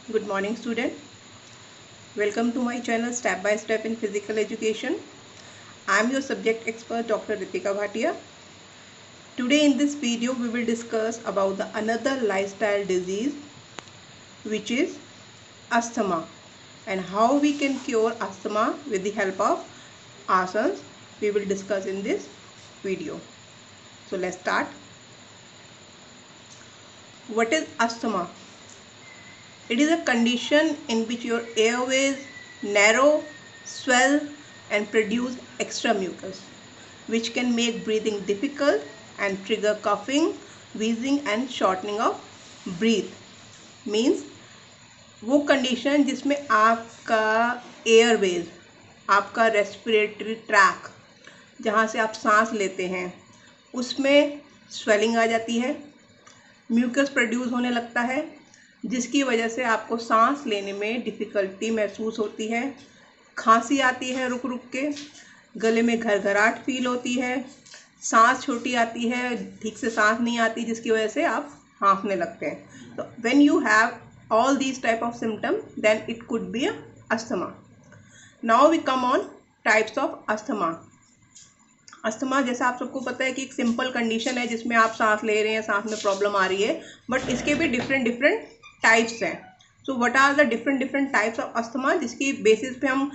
Good morning, student. Welcome to my channel Step by Step in Physical Education. I am your subject expert Dr. Ritika Bhatia. Today in this video we will discuss about the another lifestyle disease which is asthma and how we can cure asthma with the help of asanas. We will discuss in this video. So let's start. What is asthma? It is a condition in which your airways narrow, swell and produce extra mucus, which can make breathing difficult and trigger coughing, wheezing and shortening of breath. Means वो condition जिसमें आपका Airways, आपका respiratory tract, जहाँ से आप सांस लेते हैं, उसमें स्वेलिंग आ जाती है, म्यूकस प्रोड्यूस होने लगता है, जिसकी वजह से आपको सांस लेने में डिफ़िकल्टी महसूस होती है, खांसी आती है रुक रुक के, गले में घरघराहट फील होती है, सांस छोटी आती है, ठीक से सांस नहीं आती, जिसकी वजह से आप हाँफने लगते हैं. तो when you have all these type of symptom then it could be asthma. Now we come on types of asthma. Asthma जैसा आप सबको पता है कि एक सिंपल कंडीशन है जिसमें आप सांस ले रहे हैं, सांस में प्रॉब्लम आ रही है, बट इसके भी डिफरेंट टाइप्स हैं. So what are the different types of asthma, जिसकी बेसिस पे हम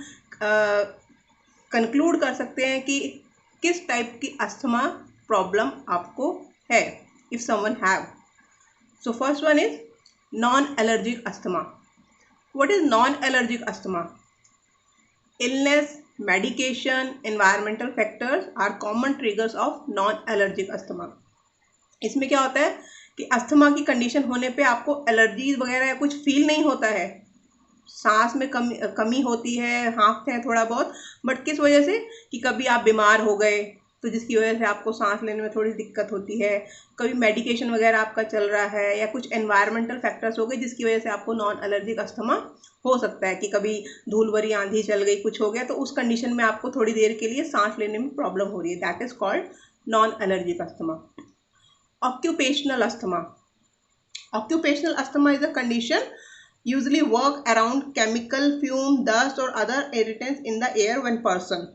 कंक्लूड कर सकते हैं कि किस टाइप की अस्थमा प्रॉब्लम आपको है, if someone have. So first one is non allergic asthma. What is non allergic asthma? Illness, medication, environmental factors are common triggers of non-allergic asthma. इसमें क्या होता है कि अस्थमा की कंडीशन होने पे आपको एलर्जीज वगैरह कुछ फील नहीं होता है, सांस में कमी होती है, हाँफते हैं थोड़ा बहुत, बट किस वजह से कि कभी आप बीमार हो गए तो जिसकी वजह से आपको सांस लेने में थोड़ी दिक्कत होती है, कभी मेडिकेशन वगैरह आपका चल रहा है, या कुछ एनवायरमेंटल फैक्टर्स हो गए जिसकी वजह से आपको नॉन एलर्जिक अस्थमा हो सकता है, कि कभी धूल भरी आंधी चल गई, कुछ हो गया, तो उस कंडीशन में आपको थोड़ी देर के लिए सांस लेने में प्रॉब्लम हो रही है. That is called non allergic asthma. Occupational asthma. Occupational asthma is a condition usually work around chemical fume, dust or other irritants in the air when person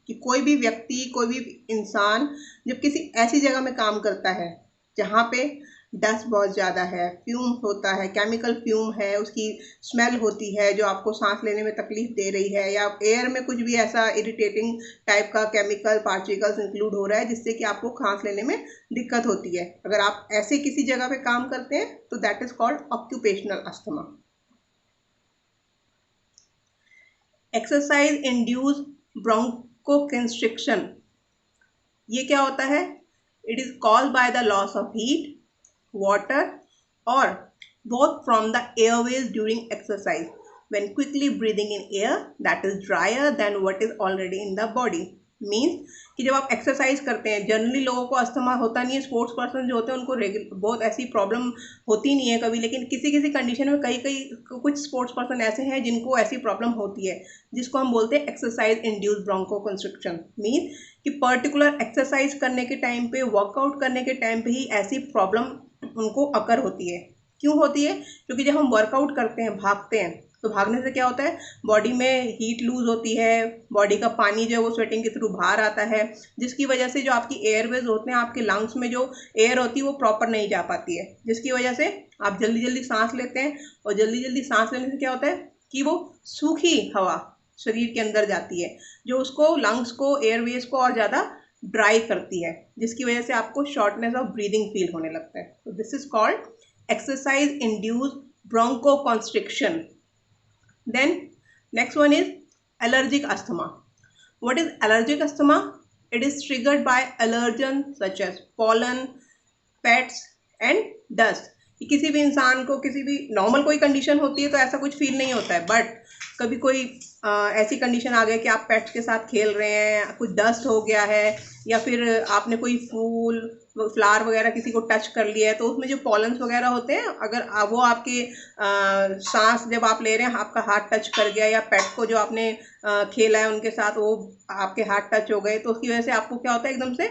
कि कोई भी व्यक्ति, कोई भी इंसान जब किसी ऐसी जगह में काम करता है जहाँ पे डस्ट बहुत ज़्यादा है, फ्यूम होता है, केमिकल फ्यूम है, उसकी स्मेल होती है जो आपको सांस लेने में तकलीफ दे रही है, या एयर में कुछ भी ऐसा इरिटेटिंग टाइप का केमिकल पार्टिकल्स इंक्लूड हो रहा है जिससे कि आपको सांस लेने में दिक्कत होती है, अगर आप ऐसे किसी जगह पे काम करते हैं तो that is called occupational asthma. Exercise induce bronchoconstriction. ये क्या होता है? It is called by the loss of heat, water or both from the airways during exercise when quickly breathing in air that is drier than what is already in the body. Means कि जब आप exercise करते हैं, generally लोगों को asthma होता नहीं है, स्पोर्ट्स पर्सन जो होते हैं उनको बहुत ऐसी प्रॉब्लम होती नहीं है कभी, लेकिन किसी किसी कंडीशन में कई कुछ स्पोर्ट्स पर्सन ऐसे हैं जिनको ऐसी प्रॉब्लम होती है, जिसको हम बोलते हैं एक्सरसाइज इंड्यूस ब्रोंकोकंस्ट्रिक्शन. मीन्स कि पर्टिकुलर एक्सरसाइज करने के टाइम पे, वर्कआउट करने के टाइम पे ही ऐसी प्रॉब्लम उनको अकर होती है. क्यों होती है? क्योंकि जब हम वर्कआउट करते हैं, भागते हैं, तो भागने से क्या होता है, बॉडी में हीट लूज होती है, बॉडी का पानी जो है वो स्वेटिंग के थ्रू बाहर आता है, जिसकी वजह से जो आपकी एयरवेज होते हैं, आपके लंग्स में जो एयर होती है वो प्रॉपर नहीं जा पाती है, जिसकी वजह से आप जल्दी जल्दी सांस लेते हैं, और जल्दी जल्दी सांस लेने से क्या होता है कि वो सूखी हवा शरीर के अंदर जाती है जो उसको, लंग्स को, एयरवेज को और ज़्यादा ड्राई करती है, जिसकी वजह से आपको शॉर्टनेस ऑफ ब्रीदिंग फील होने लगता है. तो this is called exercise induce bronchoconstriction. Then next one is allergic asthma. What is allergic asthma? It is triggered by allergen such as pollen, pets and dust. किसी भी इंसान को, किसी भी नॉर्मल कोई कंडीशन होती है तो ऐसा कुछ फील नहीं होता है, बट कभी कोई ऐसी कंडीशन आ गई कि आप पेट्स के साथ खेल रहे हैं, कुछ डस्ट हो गया है, या फिर आपने कोई फूल, फ्लावर वगैरह किसी को टच कर लिया है, तो उसमें जो पॉलन्स वगैरह होते हैं, अगर वो आपके सांस जब आप ले रहे हैं, आपका हाथ टच कर गया, या पेट को जो आपने खेला है उनके साथ वो आपके हाथ टच हो गए, तो उसकी वजह से आपको क्या होता है, एकदम से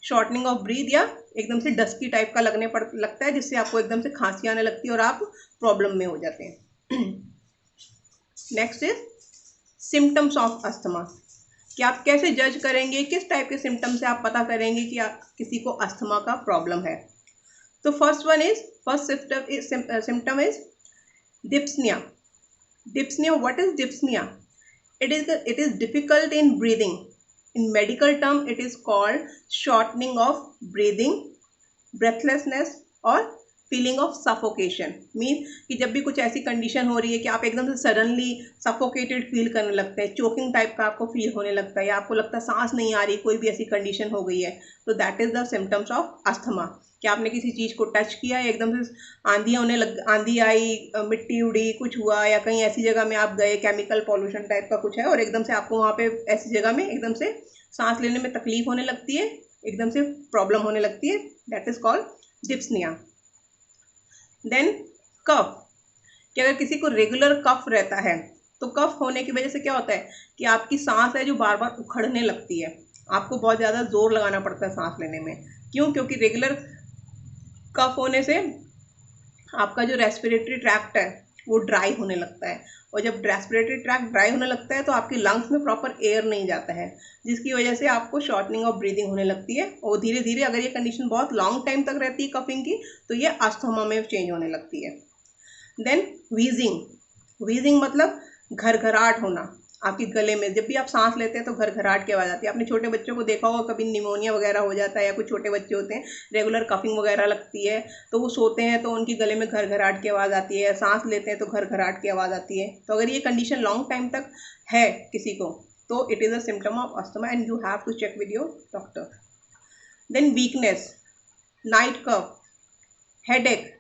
शॉर्टनिंग ऑफ ब्रीथ, या एकदम से डस्की टाइप का लगता है, जिससे आपको एकदम से खांसी आने लगती है और आप प्रॉब्लम में हो जाते हैं। Next is symptoms of asthma, कि आप कैसे जज करेंगे, किस टाइप के सिम्टम से आप पता करेंगे कि किसी को अस्थमा का प्रॉब्लम है। तो first symptom is dyspnoea. Dyspnoea, what is dyspnoea? It is difficult in breathing. In medical term, it is called shortening of breathing, breathlessness और फीलिंग ऑफ सफोकेशन। मीन कि जब भी कुछ ऐसी कंडीशन हो रही है कि आप एकदम से सडनली सफोकेटेड फील करने लगते हैं, चोकिंग टाइप का आपको फील होने लगता है, या आपको लगता है सांस नहीं आ रही, कोई भी ऐसी कंडीशन हो गई है, तो that is the symptoms of asthma. कि आपने किसी चीज़ को टच किया, एकदम से आंधी आई, मिट्टी उड़ी, कुछ हुआ, या कहीं ऐसी जगह में आप गए, केमिकल पॉल्यूशन टाइप का कुछ है, और एकदम से आपको वहाँ पे ऐसी जगह में एकदम से सांस लेने में तकलीफ होने लगती है, एकदम से प्रॉब्लम होने लगती है, दैट इज कॉल्ड डिप्सनिया। देन कफ, कि अगर किसी को रेगुलर कफ रहता है, तो कफ होने की वजह से क्या होता है कि आपकी सांस है जो बार बार उखड़ने लगती है, आपको बहुत ज़्यादा जोर लगाना पड़ता है सांस लेने में। क्यों? क्योंकि रेगुलर कफ होने से आपका जो रेस्पिरेटरी ट्रैक्ट है वो ड्राई होने लगता है, और जब रेस्पिरेटरी ट्रैक्ट ड्राई होने लगता है तो आपकी लंग्स में प्रॉपर एयर नहीं जाता है, जिसकी वजह से आपको शॉर्टनिंग ऑफ ब्रीदिंग होने लगती है, और धीरे धीरे अगर ये कंडीशन बहुत लॉन्ग टाइम तक रहती है कफिंग की, तो ये अस्थमा में चेंज होने लगती है। देन वीजिंग, वीजिंग मतलब घरघराहट होना आपके गले में, जब भी आप सांस लेते हैं तो घरघराहट की आवाज़ आती है। आपने छोटे बच्चों को देखा होगा, कभी निमोनिया वगैरह हो जाता है, या कुछ छोटे बच्चे होते हैं रेगुलर कफिंग वगैरह लगती है, तो वो सोते हैं तो उनके गले में घरघराहट की आवाज़ आती है, सांस लेते हैं तो घरघराहट की आवाज़ आती है। तो अगर ये कंडीशन लॉन्ग टाइम तक है किसी को, तो it is a symptom of asthma and you have to check with your doctor. Then weakness, night cough, headache,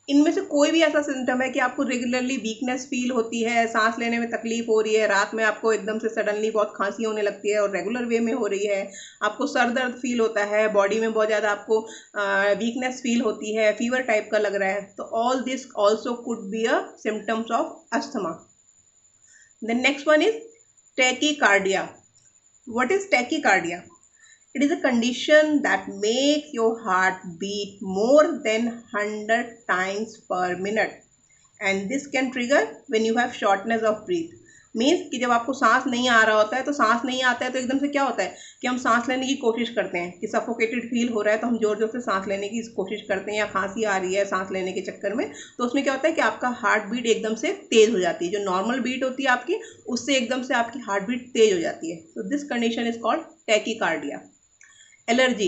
इनमें से कोई भी ऐसा सिम्टम है कि आपको रेगुलरली वीकनेस फील होती है, सांस लेने में तकलीफ हो रही है, रात में आपको एकदम से सडनली बहुत खांसी होने लगती है और रेगुलर वे में हो रही है, आपको सर दर्द फील होता है, बॉडी में बहुत ज़्यादा आपको वीकनेस फील होती है, फीवर टाइप का लग रहा है, तो all this also could be a symptoms of asthma. Then next one is tachycardia. What is tachycardia? It is a condition that makes your heart beat more than 100 times per minute, and this can trigger when you have shortness of breath. Means कि जब आपको सांस नहीं आ रहा होता है, तो सांस नहीं आता है तो एकदम से क्या होता है कि हम सांस लेने की कोशिश करते हैं, कि सफोकेटेड फील हो रहा है तो हम जोर जोर से सांस लेने की कोशिश करते हैं, या खांसी आ रही है सांस लेने के चक्कर में, तो उसमें क्या होता है कि आपका हार्ट बीट एकदम से तेज़ हो जाती है, जो नॉर्मल बीट होती है आपकी उससे एकदम से आपकी हार्ट बीट तेज़ हो जाती है। तो this condition is called tachycardia. Allergy,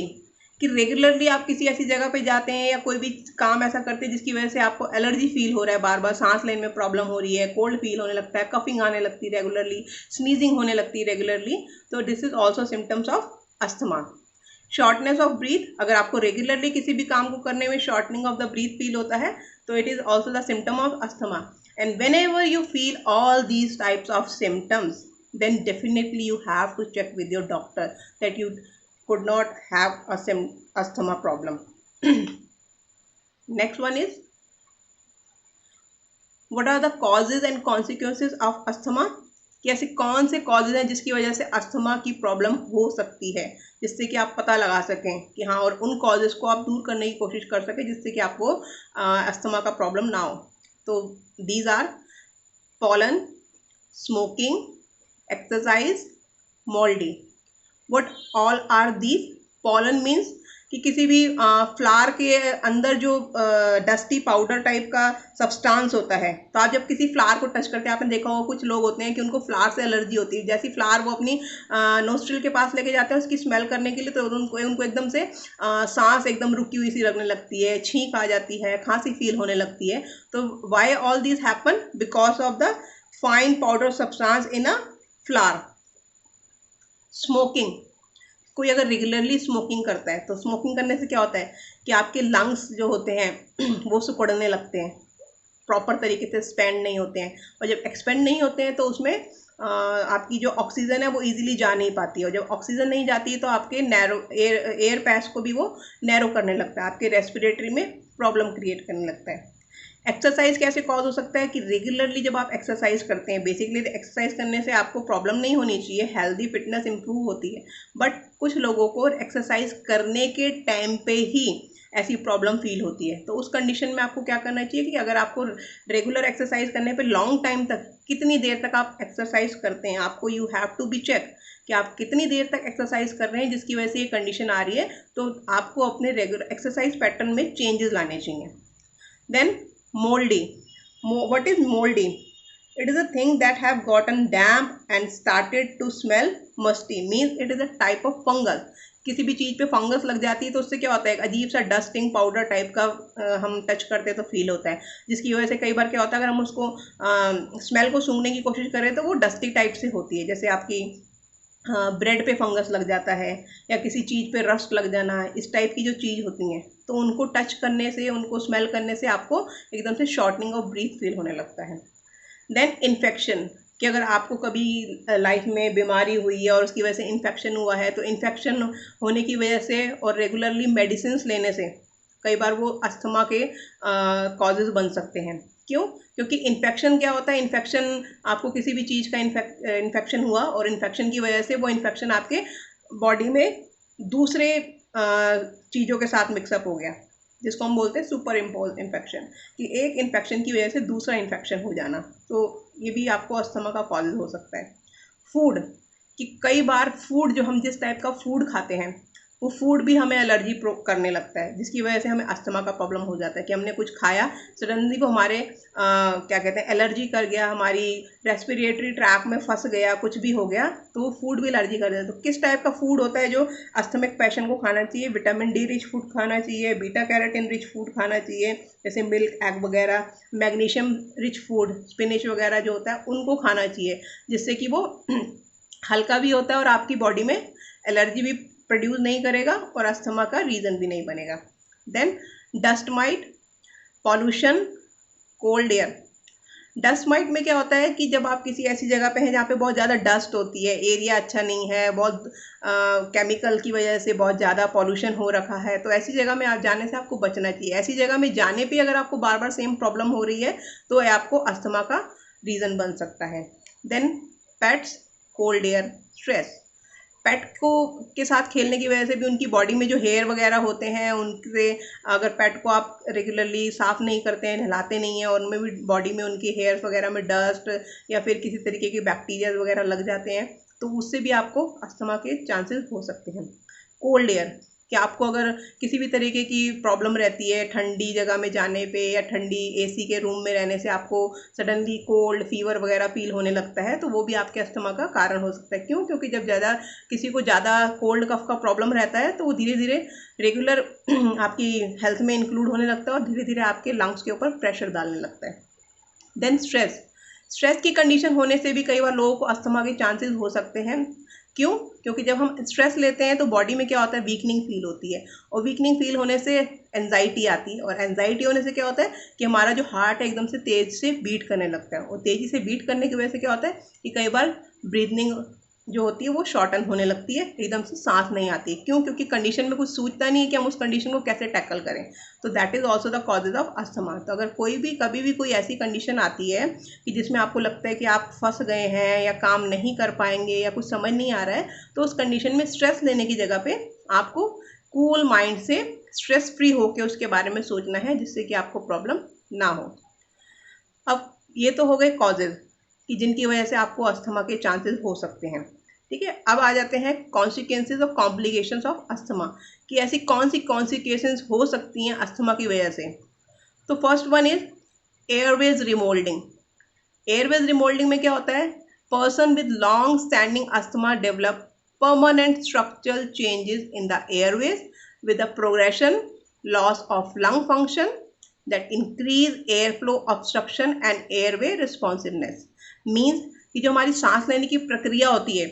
कि रेगुलरली आप किसी ऐसी जगह पे जाते हैं या कोई भी काम ऐसा करते हैं जिसकी वजह से आपको एलर्जी फील हो रहा है, बार बार सांस लेने में प्रॉब्लम हो रही है, कोल्ड फील होने लगता है, कफिंग आने लगती है रेगुलरली, स्नीजिंग होने लगती है रेगुलरली, तो this is also symptoms of asthma. Shortness of breath, अगर आपको रेगुलरली किसी भी काम को करने में shortening of the breath feel होता है, तो it is also the symptom of asthma. And whenever you feel all these types of symptoms, then definitely you have to check with your doctor that you could not have a asthma problem. Next one is, what are the causes and consequences of asthma? कि ऐसे कौन से causes हैं जिसकी वजह से asthma की problem हो सकती है, जिससे कि आप पता लगा सकें कि हाँ, और उन कॉजेज को आप दूर करने की कोशिश कर सकें जिससे कि आपको अस्थमा का प्रॉब्लम ना हो। तो these are pollen, smoking, exercise, moldy. What all are these? Pollen means कि किसी भी फ्लावर के अंदर जो डस्टी पाउडर टाइप का सब्सटेंस होता है, तो आप जब किसी फ्लावर को टच करते हैं, आपने देखा होगा कुछ लोग होते हैं कि उनको फ्लावर से एलर्जी होती है, जैसी फ्लावर वो अपनी नोस्ट्रिल के पास लेके जाते हैं उसकी स्मेल करने के लिए, तो उनको एकदम से सांस एकदम रुकी हुई सी लगने लगती है, छींक आ जाती है, खांसी फील होने लगती है। तो why all this happen? Because of the fine powder substance in a flower. Smoking, कोई अगर रेगुलरली स्मोकिंग करता है, तो स्मोकिंग करने से क्या होता है कि आपके लंग्स जो होते हैं वो सिकुड़ने लगते हैं, प्रॉपर तरीके से एक्सपेंड नहीं होते हैं, और जब एक्सपेंड नहीं होते हैं तो उसमें आपकी जो ऑक्सीजन है वो इजीली जा नहीं पाती है, और जब ऑक्सीजन नहीं जाती है तो आपके नैरो एयर पैच को भी वो नैरो करने लगता है, आपके रेस्पिरेटरी में प्रॉब्लम क्रिएट करने लगता है। एक्सरसाइज कैसे कॉज हो सकता है कि रेगुलरली जब आप एक्सरसाइज करते हैं, बेसिकली एक्सरसाइज करने से आपको प्रॉब्लम नहीं होनी चाहिए, हेल्दी फिटनेस इंप्रूव होती है, बट कुछ लोगों को एक्सरसाइज करने के टाइम पे ही ऐसी प्रॉब्लम फील होती है। तो उस कंडीशन में आपको क्या करना चाहिए कि अगर आपको रेगुलर एक्सरसाइज करने पे लॉन्ग टाइम तक, कितनी देर तक आप एक्सरसाइज करते हैं, आपको you have to be check कि आप कितनी देर तक एक्सरसाइज कर रहे हैं जिसकी वजह से ये कंडीशन आ रही है। तो आपको अपने रेगुलर एक्सरसाइज पैटर्न में चेंजेस लाने चाहिए। Then moldy. What is moldy? It is a thing that have gotten damp and started to smell musty. Means it is a type of fungus. किसी भी चीज़ पे फंगस लग जाती है तो उससे क्या होता है, एक अजीब सा डस्टिंग पाउडर टाइप का हम टच करते हैं तो फील होता है, जिसकी वजह से कई बार क्या होता है अगर हम उसको स्मेल को सूंघने की कोशिश करें तो वो डस्टी टाइप से होती है। जैसे आपकी ब्रेड पे फंगस लग जाता है या किसी चीज़ पे रस्ट लग जाना, इस टाइप की जो चीज़ होती हैं, तो उनको टच करने से, उनको स्मेल करने से आपको एकदम से शॉर्टनिंग ऑफ ब्रीथ फील होने लगता है। देन इन्फेक्शन, कि अगर आपको कभी लाइफ में बीमारी हुई है और उसकी वजह से इन्फेक्शन हुआ है, तो इन्फेक्शन होने की वजह से और रेगुलरली मेडिसिन लेने से कई बार वो अस्थमा के कॉजेज़ बन सकते हैं। क्यों? क्योंकि इन्फेक्शन क्या होता है, इन्फेक्शन आपको किसी भी चीज़ का इन्फेक्शन हुआ और इन्फेक्शन की वजह से वो इन्फेक्शन आपके बॉडी में दूसरे चीज़ों के साथ मिक्सअप हो गया, जिसको हम बोलते हैं सुपर इम्पोज इन्फेक्शन, कि एक इन्फेक्शन की वजह से दूसरा इन्फेक्शन हो जाना। तो ये भी आपको अस्थमा का कॉज हो सकता है। फूड, कि कई बार फूड, जो हम जिस टाइप का फूड खाते हैं वो फूड भी हमें एलर्जी करने लगता है, जिसकी वजह से हमें अस्थमा का प्रॉब्लम हो जाता है कि हमने कुछ खाया, सडनली वो हमारे क्या कहते हैं, एलर्जी कर गया, हमारी रेस्पिरेटरी ट्रैक में फंस गया, कुछ भी हो गया तो वो फूड भी एलर्जी कर देता है। तो किस टाइप का फूड होता है जो अस्थमिक पेशेंट को खाना चाहिए? विटामिन डी रिच फूड खाना चाहिए, बीटा कैरोटीन रिच फूड खाना चाहिए, जैसे मिल्क, एग वगैरह, मैग्नीशियम रिच फूड, स्पिनिच वगैरह जो होता है उनको खाना चाहिए, जिससे कि वो हल्का भी होता है और आपकी बॉडी में एलर्जी भी प्रोड्यूस नहीं करेगा और अस्थमा का रीज़न भी नहीं बनेगा। Then dust mite, pollution, cold air. Dust mite में क्या होता है कि जब आप किसी ऐसी जगह पे हैं जहाँ पे बहुत ज़्यादा डस्ट होती है, एरिया अच्छा नहीं है, बहुत केमिकल की वजह से बहुत ज़्यादा पॉल्यूशन हो रखा है, तो ऐसी जगह में आप जाने से आपको बचना चाहिए। ऐसी जगह में जाने पे अगर आपको बार बार सेम प्रॉब्लम हो रही है तो आपको अस्थमा का रीज़न बन सकता है। Then pets, cold air, stress. पेट को के साथ खेलने की वजह से भी उनकी बॉडी में जो हेयर वगैरह होते हैं उनसे, अगर पेट को आप रेगुलरली साफ़ नहीं करते हैं, नहलाते नहीं हैं, और उनमें भी बॉडी में उनके हेयर्स वगैरह में डस्ट या फिर किसी तरीके के बैक्टीरिया वगैरह लग जाते हैं, तो उससे भी आपको अस्थमा के चांसेस हो सकते हैं। कोल्ड एयर, कि आपको अगर किसी भी तरीके की प्रॉब्लम रहती है ठंडी जगह में जाने पे या ठंडी एसी के रूम में रहने से आपको सडनली कोल्ड फीवर वगैरह फील होने लगता है, तो वो भी आपके अस्थमा का कारण हो सकता है। क्यों? क्योंकि जब किसी को ज़्यादा कोल्ड कफ का प्रॉब्लम रहता है तो वो धीरे धीरे रेगुलर आपकी हेल्थ में इंक्लूड होने लगता है और धीरे धीरे आपके लंग्स के ऊपर प्रेशर डालने लगता है। देन स्ट्रेस की कंडीशन होने से भी कई बार लोगों को अस्थमा के चांसेस हो सकते हैं। क्यों? क्योंकि जब हम स्ट्रेस लेते हैं तो बॉडी में क्या होता है, वीकनिंग फील होती है, और वीकनिंग फील होने से एंजाइटी आती है, और एंजाइटी होने से क्या होता है कि हमारा जो हार्ट है एकदम से तेज़ से बीट करने लगता है, और तेज़ी से बीट करने की वजह से क्या होता है कि कई बार ब्रीदिंग जो होती है वो शॉर्टन होने लगती है, एकदम से सांस नहीं आती। क्यों? क्योंकि कंडीशन में कुछ सूझता नहीं है कि हम उस कंडीशन को कैसे टैकल करें। तो that is also the causes of asthma. तो अगर कोई भी कभी भी कोई ऐसी कंडीशन आती है कि जिसमें आपको लगता है कि आप फंस गए हैं या काम नहीं कर पाएंगे या कुछ समझ नहीं आ रहा है, तो उस कंडीशन में स्ट्रेस लेने की जगह पे आपको कूल माइंड से स्ट्रेस फ्री होकर उसके बारे में सोचना है, जिससे कि आपको प्रॉब्लम ना हो। अब ये तो हो गए कॉजेज कि जिनकी वजह से आपको अस्थमा के चांसेस हो सकते हैं। ठीक है, अब आ जाते हैं कॉन्सिक्वेंसेज और कॉम्प्लिकेशंस ऑफ अस्थमा, कि ऐसी कौन सी कॉन्सिक्वेंसेज हो सकती हैं अस्थमा की वजह से। तो first one is Airways remoulding. Airways remoulding में क्या होता है, person with long standing asthma develop permanent structural changes in the airways with the progression, loss of lung function that increase airflow obstruction and airway responsiveness. Means कि जो हमारी सांस लेने की प्रक्रिया होती है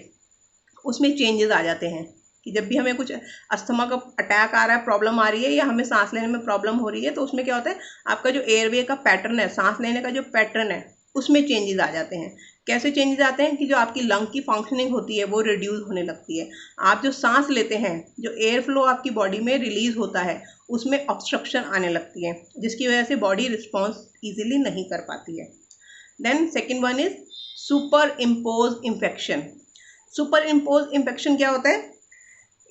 उसमें चेंजेस आ जाते हैं, कि जब भी हमें कुछ अस्थमा का अटैक आ रहा है, प्रॉब्लम आ रही है या हमें सांस लेने में प्रॉब्लम हो रही है, तो उसमें क्या होता है आपका जो एयरवे का पैटर्न है, सांस लेने का जो पैटर्न है उसमें चेंजेस आ जाते हैं। कैसे चेंजेस आते हैं कि जो आपकी लंग की फंक्शनिंग होती है वो रिड्यूस होने लगती है। आप जो सांस लेते हैं, जो एयर फ्लो आपकी बॉडी में रिलीज होता है, उसमें ऑब्स्ट्रक्शन आने लगती है, जिसकी वजह से बॉडी रिस्पॉन्स इजीली नहीं कर पाती है। Then second one is super impose infection. Super impose infection क्या होता है?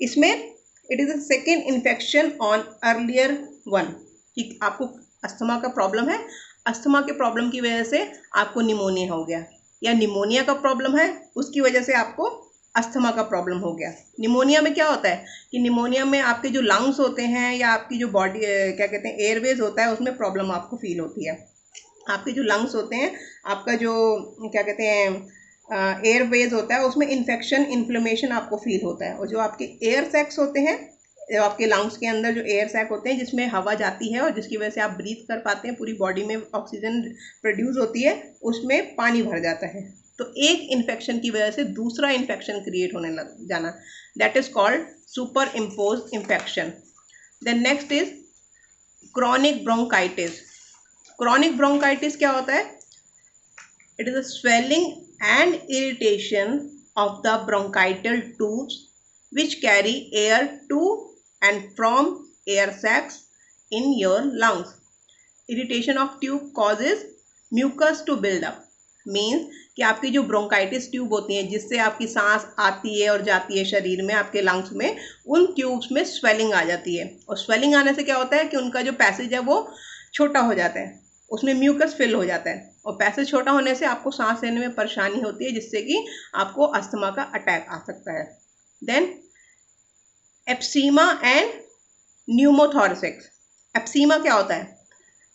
इसमें it is a second infection on earlier one. कि आपको अस्थमा का प्रॉब्लम है, अस्थमा के प्रॉब्लम की वजह से आपको निमोनिया हो गया, या निमोनिया का प्रॉब्लम है उसकी वजह से आपको अस्थमा का प्रॉब्लम हो गया। निमोनिया में क्या होता है कि निमोनिया में आपके जो लंग्स होते हैं या आपकी जो बॉडी क्या कहते हैं एयरवेज होता है, उसमें प्रॉब्लम आपको फील होती है। आपके जो लंग्स होते हैं, आपका जो क्या कहते हैं एयरवेज होता है, उसमें इन्फेक्शन इन्फ्लेमेशन आपको फील होता है। और जो आपके एयर सैक्स होते हैं, आपके लंग्स के अंदर जो एयर सैक होते हैं जिसमें हवा जाती है और जिसकी वजह से आप ब्रीथ कर पाते हैं, पूरी बॉडी में ऑक्सीजन प्रोड्यूस होती है, उसमें पानी भर जाता है। तो एक इन्फेक्शन की वजह से दूसरा इन्फेक्शन क्रिएट होने लग जाना, that is called super impose infection. Then next is chronic bronchitis. Chronic bronchitis क्या होता है? It is a swelling and irritation of the bronchial tubes which carry air to and from air sacs in your lungs. Irritation of tube causes mucus to build up. Means कि आपकी जो bronchitis tube होती हैं जिससे आपकी सांस आती है और जाती है शरीर में, आपके लंग्स में, उन ट्यूब्स में स्वेलिंग आ जाती है। और स्वेलिंग आने से क्या होता है कि उनका जो पैसेज है वो छोटा हो जाता है, उसमें म्यूकस फिल हो जाता है, और पैसेज छोटा होने से आपको सांस लेने में परेशानी होती है, जिससे कि आपको अस्थमा का अटैक आ सकता है। Then emphysema and pneumothorax. Emphysema क्या होता है?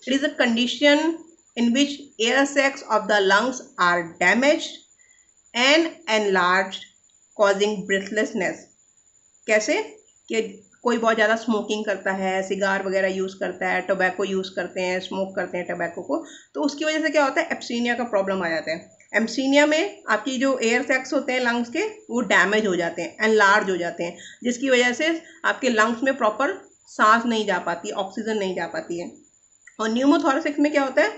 It is a condition in which air sacs of the lungs are damaged and enlarged causing breathlessness. कैसे? कि कोई बहुत ज़्यादा स्मोकिंग करता है, सिगार वगैरह यूज़ करता है, टोबैको यूज़ करते हैं, स्मोक करते हैं टोबैको को, तो उसकी वजह से क्या होता है? एप्सीनिया का प्रॉब्लम आ जाता है। एप्सीनिया में आपकी जो एयर सैक्स होते हैं लंग्स के, वो डैमेज हो जाते हैं, एनलार्ज हो जाते हैं, जिसकी वजह से आपके लंग्स में प्रॉपर सांस नहीं जा पाती, ऑक्सीजन नहीं जा पाती है। और न्यूमोथोरैक्स में क्या होता है?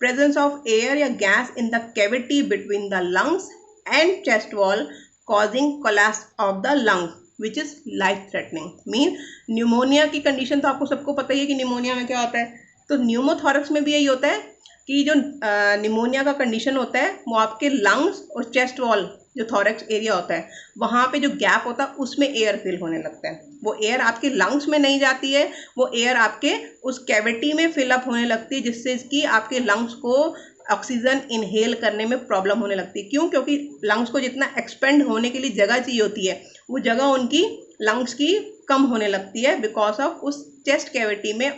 प्रेजेंस ऑफ एयर या gas in the cavity between the lungs and chest wall causing collapse of the lungs which is life threatening. Mean pneumonia की कंडीशन तो आपको सबको पता ही है कि निमोनिया में क्या होता है, तो न्यूमोथोरैक्स में भी यही होता है कि जो निमोनिया का कंडीशन होता है वो आपके लंग्स और चेस्ट वॉल, जो थोरैक्स एरिया होता है, वहाँ पे जो गैप होता है उसमें एयर फिल होने लगता है। वो एयर आपके लंग्स में नहीं जाती है, वो एयर आपके उस कैविटी में फिलअप होने लगती है, जिससे कि आपके लंग्स को ऑक्सीजन इनहेल करने में प्रॉब्लम होने लगती है। क्यों? क्योंकि लंग्स को जितना एक्सपेंड होने के लिए जगह चाहिए होती है, वो जगह उनकी लंग्स की कम होने लगती है बिकॉज ऑफ उस चेस्ट कैविटी में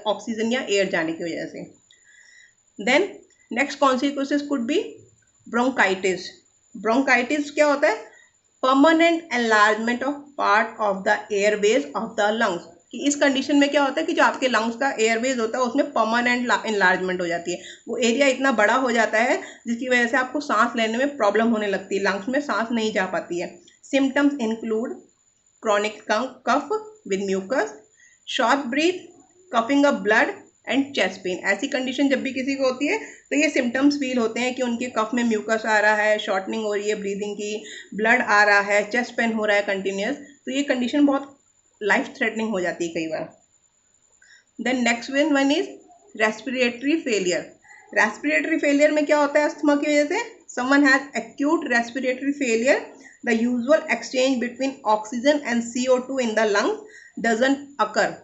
ऑक्सीजन या एयर जाने की वजह से। Then next consequences could be bronchitis. Bronchitis क्या होता है? Permanent enlargement of part of the airways of the lungs. कि इस कंडीशन में क्या होता है कि जो आपके लंग्स का एयरवेज होता है उसमें परमानेंट एनलार्जमेंट हो जाती है, वो एरिया इतना बड़ा हो जाता है जिसकी वजह से आपको सांस लेने में प्रॉब्लम होने लगती है, लंग्स में सांस नहीं जा पाती है। Symptoms include chronic cough with mucus, short breath, coughing up blood and chest pain. ऐसी कंडीशन जब भी किसी को होती है तो ये सिम्टम्स फील होते हैं कि उनके कफ में म्यूकस आ रहा है, शॉर्टनिंग हो रही है ब्रीदिंग की, ब्लड आ रहा है, चेस्ट पेन हो रहा है कंटिन्यूस, तो ये कंडीशन बहुत लाइफ थ्रेटनिंग हो जाती है कई बार। Then next one is respiratory failure. Respiratory failure में क्या होता है अस्थमा की वजह से? Someone has acute respiratory failure, the usual exchange between oxygen and CO2 in the lungs doesn't occur.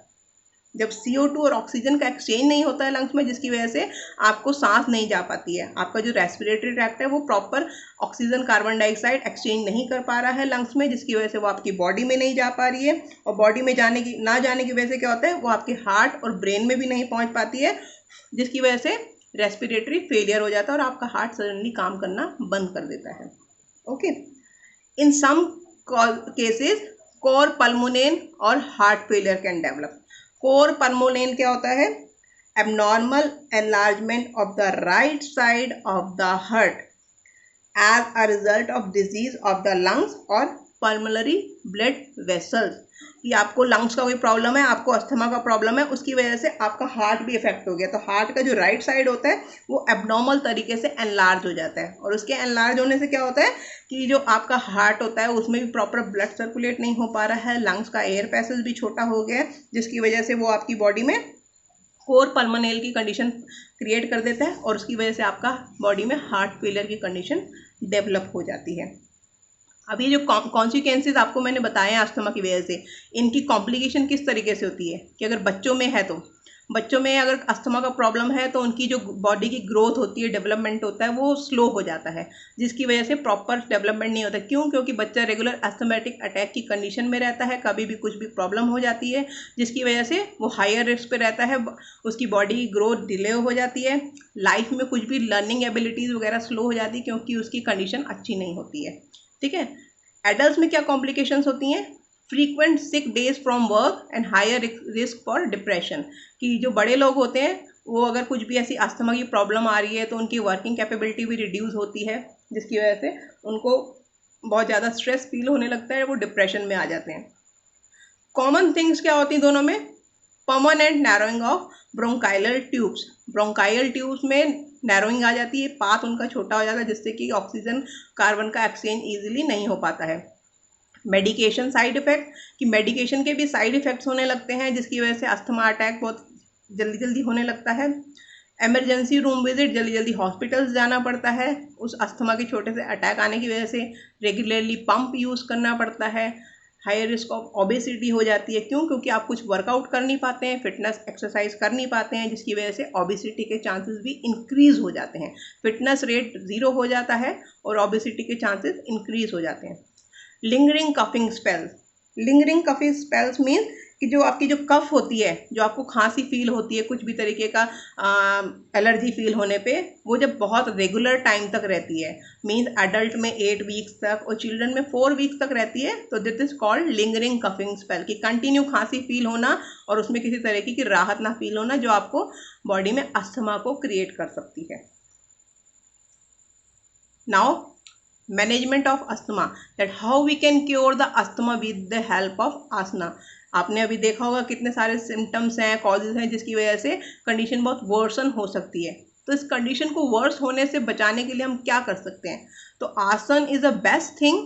जब CO2 और ऑक्सीजन का एक्सचेंज नहीं होता है लंग्स में, जिसकी वजह से आपको सांस नहीं जा पाती है, आपका जो रेस्पिरेटरी ट्रैक्ट है वो proper oxygen carbon dioxide exchange नहीं कर पा रहा है लंग्स में, जिसकी वजह से वो आपकी बॉडी में नहीं जा पा रही है, और बॉडी में जाने की वजह से क्या होता है, वो आपके हार्ट और ब्रेन में भी नहीं पहुंच पाती है, जिसकी वजह से रेस्पिरेटरी फेलियर हो जाता है और आपका हार्ट सडनली काम करना बंद कर देता है। Okay, in some cases cor pulmonale और heart failure can develop. Cor pulmonale क्या होता है? Abnormal enlargement of the right side of the heart as a result of disease of the lungs और पल्मोनरी ब्लड वेसल्स। कि आपको lungs का कोई problem है, आपको अस्थमा का प्रॉब्लम है, उसकी वजह से आपका हार्ट भी इफेक्ट हो गया, तो हार्ट का जो राइट साइड होता है वो एबनॉर्मल तरीके से एनलार्ज हो जाता है, और उसके एनलार्ज होने से क्या होता है कि जो आपका हार्ट होता है उसमें भी प्रॉपर ब्लड सर्कुलेट नहीं हो पा रहा है, लंग्स का एयर पैसेज भी छोटा हो गया है, जिसकी वजह से वो आपकी बॉडी में कोर पल्मोनल की कंडीशन क्रिएट कर देता है, और उसकी वजह से आपका बॉडी में हार्ट फेलियर की कंडीशन डेवलप हो जाती है। अब ये जो कॉन्सिक्वेंसेज आपको मैंने बताए हैं अस्थमा की वजह से, इनकी कॉम्प्लिकेशन किस तरीके से होती है कि अगर बच्चों में है तो बच्चों में अगर अस्थमा का प्रॉब्लम है तो उनकी जो बॉडी की ग्रोथ होती है, डेवलपमेंट होता है, वो स्लो हो जाता है, जिसकी वजह से प्रॉपर डेवलपमेंट नहीं होता। क्यों? क्योंकि बच्चा रेगुलर अस्थमेटिक अटैक की कंडीशन में रहता है, कभी भी कुछ भी प्रॉब्लम हो जाती है जिसकी वजह से वो हायर रिस्क पे रहता है, उसकी बॉडी की ग्रोथ डिले हो जाती है, लाइफ में कुछ भी लर्निंग एबिलिटीज़ वगैरह स्लो हो जाती है क्योंकि उसकी कंडीशन अच्छी नहीं होती है। ठीक है। एडल्ट में क्या कॉम्प्लिकेशंस होती हैं? Frequent sick days from work and higher risk for depression, कि जो बड़े लोग होते हैं वो अगर कुछ भी ऐसी अस्थमा की प्रॉब्लम आ रही है तो उनकी वर्किंग कैपेबिलिटी भी रिड्यूस होती है, जिसकी वजह से उनको बहुत ज़्यादा स्ट्रेस फील होने लगता है, वो डिप्रेशन में आ जाते हैं। कॉमन थिंग्स क्या होती हैं दोनों में? Permanent narrowing of bronchiolar tubes, bronchial tubes में नैरोइंग आ जाती है, पाथ उनका छोटा हो जाता है, जिससे कि ऑक्सीजन कार्बन का एक्सचेंज ईजिली नहीं हो पाता है। मेडिकेशन साइड इफेक्ट, कि मेडिकेशन के भी साइड इफेक्ट्स होने लगते हैं, जिसकी वजह से अस्थमा अटैक बहुत जल्दी जल्दी होने लगता है। एमरजेंसी रूम विजिट, जल्दी जल्दी हॉस्पिटल्स जाना पड़ता है उस अस्थमा के छोटे से अटैक आने की वजह से, रेगुलरली पंप यूज़ करना पड़ता है, हाई रिस्क ऑफ ओबेसिटी हो जाती है। क्यों? क्योंकि आप कुछ वर्कआउट कर नहीं पाते हैं, फिटनेस एक्सरसाइज कर नहीं पाते हैं, जिसकी वजह से ओबेसिटी के चांसेस भी इंक्रीज हो जाते हैं, फिटनेस रेट 0 हो जाता है और ओबेसिटी के चांसेस इंक्रीज हो जाते हैं। Lingering coughing spells, lingering coughing spells mean कि जो आपकी जो कफ होती है, जो आपको खांसी फील होती है, कुछ भी तरीके का एलर्जी फील होने पे, वो जब बहुत रेगुलर टाइम तक रहती है, मीन्स एडल्ट में 8 वीक्स तक और चिल्ड्रन में 4 वीक्स तक रहती है, तो this is called lingering coughing spell, कि कंटिन्यू खांसी फील होना और उसमें किसी तरीके की राहत ना फील होना, जो आपको बॉडी में अस्थमा को क्रिएट कर सकती है। Now management of asthma, that how we can cure the asthma with the help of asana. आपने अभी देखा होगा कितने सारे सिम्टम्स हैं, कॉजेज हैं, जिसकी वजह से कंडीशन बहुत वर्सन हो सकती है। तो इस कंडीशन को वर्स होने से बचाने के लिए हम क्या कर सकते हैं? तो asana is the best thing.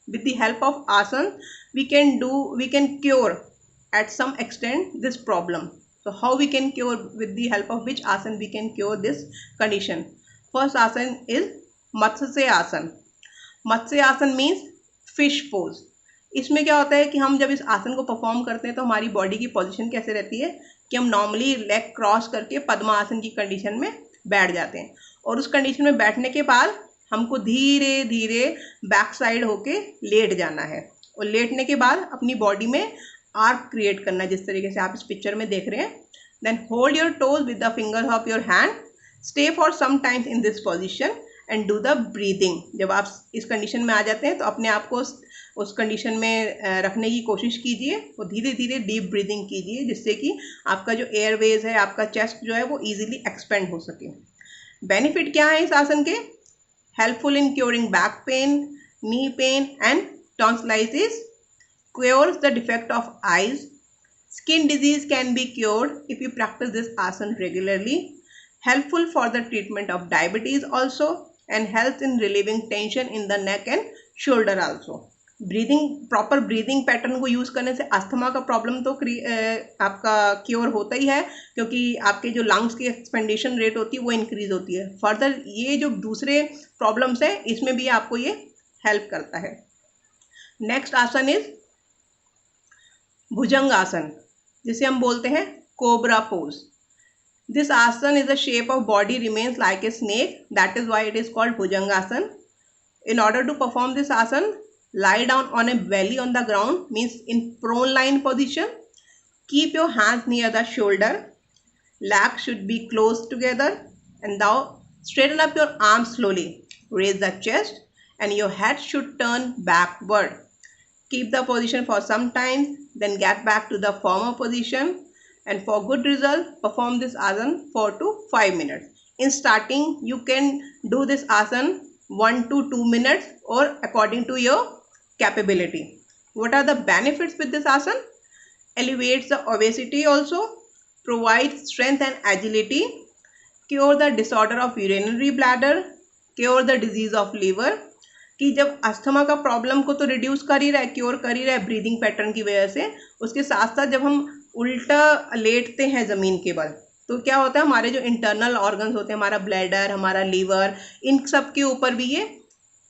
With the help of asana we can cure at some extent this problem. So how we can cure, with the help of which asan we can cure this condition? First asan is मत्स्य आसन। मत्स्य आसन means fish pose. इसमें क्या होता है कि हम जब इस आसन को परफॉर्म करते हैं तो हमारी बॉडी की पोजीशन कैसे रहती है कि हम नॉर्मली लेग क्रॉस करके पद्मासन की कंडीशन में बैठ जाते हैं, और उस कंडीशन में बैठने के बाद हमको धीरे धीरे बैक साइड होके लेट जाना है, और लेटने के बाद अपनी बॉडी में आर्क क्रिएट करना है, जिस तरीके से आप इस पिक्चर में देख रहे हैं। Then hold your toes with the fingers of your hand, stay for some times in this position and do the breathing. जब आप इस कंडीशन में आ जाते हैं तो अपने आप को उस कंडीशन में रखने की कोशिश कीजिए और धीरे धीरे डीप ब्रीदिंग कीजिए, जिससे कि आपका जो एयरवेज है, आपका चेस्ट जो है वो इजीली एक्सपेंड हो सके। बेनिफिट क्या है इस आसन के? Helpful in curing back pain, knee pain and tonsillitis, cures the defect of eyes, skin disease can be cured if you practice this asana regularly, helpful for the treatment of diabetes also, and helps in relieving tension in the neck and shoulder also. Breathing, proper breathing pattern को use करने से asthma का problem तो आपका cure होता ही है, क्योंकि आपके जो लंग्स की एक्सपेंडेशन रेट होती है वो इंक्रीज होती है। फर्दर ये जो दूसरे प्रॉब्लम्स हैं इसमें भी आपको ये हेल्प करता है। नेक्स्ट आसन इज भुजंगासन, जिसे हम बोलते हैं cobra pose. This asana is the shape of body remains like a snake, that is why it is called Bhujangasana. In order to perform this asana, lie down on a belly on the ground, means in prone lying position. Keep your hands near the shoulder. Legs should be close together, and now straighten up your arms slowly. Raise the chest and your head should turn backward. Keep the position for some time, then get back to the former position, and for good result perform this asana 4 to 5 minutes. In starting you can do this asana 1 to 2 minutes or according to your capability. What are the benefits with this asana? Elevates the obesity also, provides strength and agility, cure the disorder of urinary bladder, cure the disease of liver. कि जब asthma का problem को तो reduce कर ही रहा है, cure कर ही रहा है ब्रीदिंग पैटर्न की वजह से, उसके साथ साथ जब हम उल्टा लेटते हैं ज़मीन के बल तो क्या होता है, हमारे जो इंटरनल ऑर्गन्स होते हैं, हमारा ब्लैडर, हमारा लीवर, इन सब के ऊपर भी ये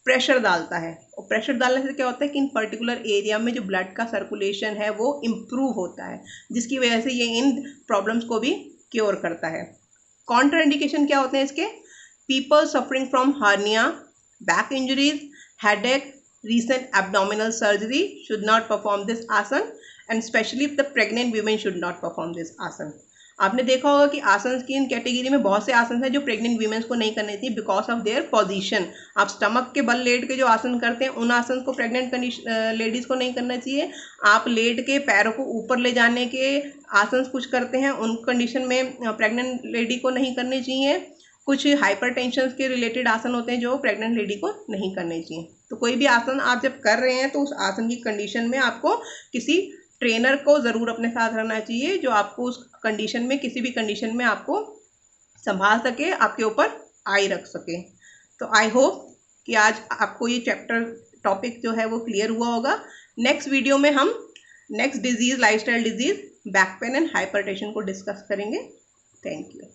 प्रेशर डालता है। और प्रेशर डालने से क्या होता है कि इन पर्टिकुलर एरिया में जो ब्लड का सर्कुलेशन है वो इम्प्रूव होता है, जिसकी वजह से ये इन प्रॉब्लम्स को भी क्योर करता है। कॉन्ट्रा इंडिकेशन क्या होते हैं इसके? People suffering from hernia, back injuries, headache, recent abdominal surgery should not perform this आसन, and especially the pregnant women should not perform this आसन। आपने देखा होगा कि आसन की इन कैटेगरी में बहुत से आसन हैं जो प्रेग्नेंट वीमेंस को नहीं करनी थी बिकॉज ऑफ देयर पोजीशन। आप स्टमक के बल लेट के जो आसन करते हैं उन आसन को प्रेग्नेंट लेडीज़ को नहीं करना चाहिए। आप लेट के पैरों को ऊपर ले जाने के आसन कुछ करते हैं, उन कंडीशन में प्रेग्नेंट लेडी को नहीं करनी चाहिए। कुछ हाइपरटेंशन के रिलेटेड आसन होते हैं जो प्रेग्नेंट लेडी को नहीं करने चाहिए। तो कोई भी आसन आप जब कर रहे हैं तो उस आसन की कंडीशन में आपको किसी ट्रेनर को ज़रूर अपने साथ रहना चाहिए जो आपको उस कंडीशन में, किसी भी कंडीशन में आपको संभाल सके, आपके ऊपर आई रख सके। तो आई होप कि आज आपको ये चैप्टर टॉपिक जो है वो क्लियर हुआ होगा। नेक्स्ट वीडियो में हम next disease, lifestyle disease, back pain and hypertension को डिस्कस करेंगे। Thank you.